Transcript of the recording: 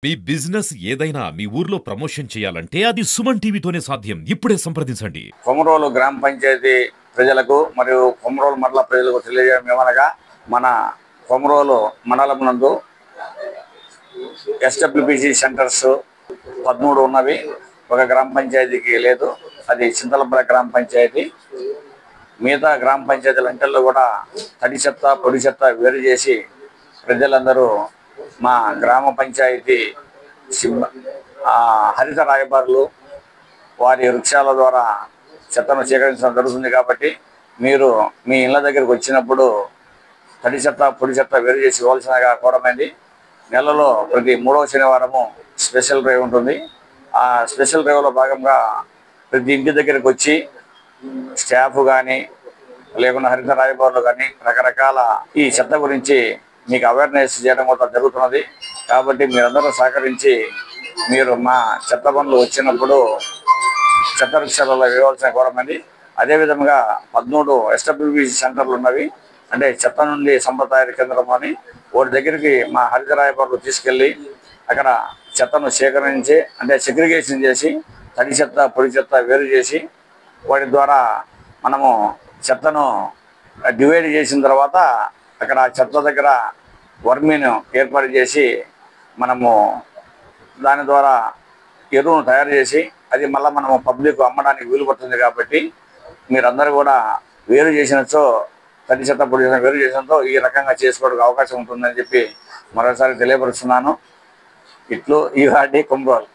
మీ business ఏదైనా మీ ఊర్లో promotion చేయాలంటే అది సుమన్ టీవీతోనే సాధ్యం. ఇప్పుడే సంప్రదించండి. కొమరోలు గ్రామ పంచాయతీ ప్రజలకు మరియు కొమరోలు మండల ప్రజలకు తెలియజేయడం ఏమనగా మన కొమరోలు మండలం నందు ఎస్డబ్ల్యూపీసీ సెంటర్స్ 13 ఉన్నవి. ఒక గ్రామ పంచాయతీకి లేదు, అది చింతలపల్లి గ్రామ పంచాయతీ. మిగతా గ్రామ పంచాయతీలంటల్లో కూడా తడి చెత్త పొడి చెత్త వేరు చేసి ప్రజలందరూ మా గ్రామ పంచాయతీ హరిత రాయబారులు వారి వృక్షాల ద్వారా చెత్తను సేకరించడం జరుగుతుంది. కాబట్టి మీరు మీ ఇళ్ళ దగ్గరికి వచ్చినప్పుడు తడి చెత్త పొడి చెత్త వేరు చేసి ఇవ్వాల్సినగా కోరమైంది. నెలలో ప్రతి 3వ శనివారము స్పెషల్ డ్రైవ్ ఉంటుంది. ఆ స్పెషల్ డ్రైవ్లో భాగంగా ప్రతి ఇంటి దగ్గరికి వచ్చి స్టాఫ్ కానీ లేకుండా హరిత రాయబారులు కానీ రకరకాల ఈ చెత్త గురించి మీకు అవేర్నెస్ చేయడం కూడా జరుగుతున్నది. కాబట్టి మీరందరూ సహకరించి మీరు మా చెత్త బండ్లు వచ్చినప్పుడు చెత్త వృక్షాలలో వేయవలసిన కోరమంది. అదేవిధంగా 13 ఎస్డబ్ల్యూపీసీ సెంటర్లు ఉన్నవి. అంటే చెత్త నుండి సంపద తయారీ కేంద్రం అని వాటి దగ్గరికి మా హరిత రాయబారులు తీసుకెళ్ళి అక్కడ చెత్తను సేకరించి అంటే సెగ్రిగేషన్ చేసి తడి చెత్త పొడి చెత్త వేరు చేసి వాటి ద్వారా మనము చెత్తను డివైడ్ చేసిన తర్వాత అక్కడ చెత్త దగ్గర వర్మీని ఏర్పాటు చేసి మనము దాని ద్వారా ఎరువును తయారు చేసి అది మళ్ళీ మనము పబ్లిక్ అమ్మడానికి వీలు పడుతుంది. కాబట్టి మీరందరూ కూడా వేరు చేసినచో తడి చెత్త పొడి చెత్త వేరు చేసినతో ఈ రకంగా చేసుకోవడానికి అవకాశం ఉంటుందని చెప్పి మరోసారి తెలియపరుస్తున్నాను. ఇట్లు ఈ వాటి కొమరోలు.